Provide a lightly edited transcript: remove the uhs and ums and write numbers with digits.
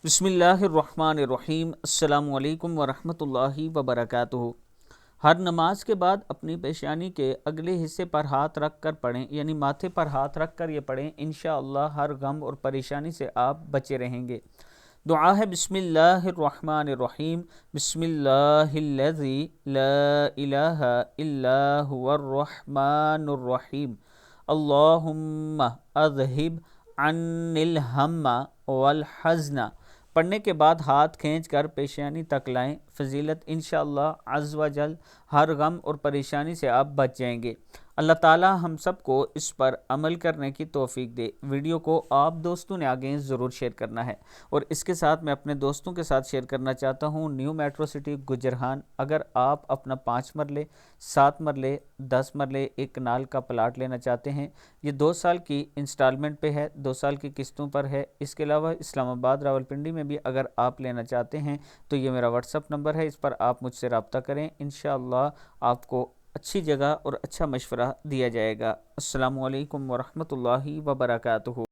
بسم اللہ الرحمن الرحیم۔ السلام علیکم ورحمۃ اللہ وبرکاتہ۔ ہر نماز کے بعد اپنی پیشانی کے اگلے حصے پر ہاتھ رکھ کر پڑھیں، یعنی ماتھے پر ہاتھ رکھ کر یہ پڑھیں، انشاءاللہ ہر غم اور پریشانی سے آپ بچے رہیں گے۔ دعا ہے بسم اللہ الرحمن الرحیم، بسم اللہ الذی لا الہ الا هو الرحمن الرحیم، اللہم اذہب عنی الہم والحزن۔ پڑھنے کے بعد ہاتھ کھینچ کر پیشانی تک لائیں۔ فضیلت انشاءاللہ عز و جل ہر غم اور پریشانی سے آپ بچ جائیں گے۔ اللہ تعالی ہم سب کو اس پر عمل کرنے کی توفیق دے۔ ویڈیو کو آپ دوستوں نے آگے ضرور شیئر کرنا ہے، اور اس کے ساتھ میں اپنے دوستوں کے ساتھ شیئر کرنا چاہتا ہوں نیو میٹرو سٹی گجرہان۔ اگر آپ اپنا 5 مرلے 7 مرلے 10 مرلے ایک کنال کا پلاٹ لینا چاہتے ہیں، یہ 2 سال کی انسٹالمنٹ پہ ہے، 2 سال کی قسطوں پر ہے۔ اس کے علاوہ اسلام آباد راولپنڈی میں بھی اگر آپ لینا چاہتے ہیں تو یہ میرا واٹس اپ نمبر ہے، اس پر آپ مجھ سے رابطہ کریں، انشاءاللہ آپ کو اچھی جگہ اور اچھا مشورہ دیا جائے گا۔ السلام علیکم ورحمۃ اللہ وبرکاتہ۔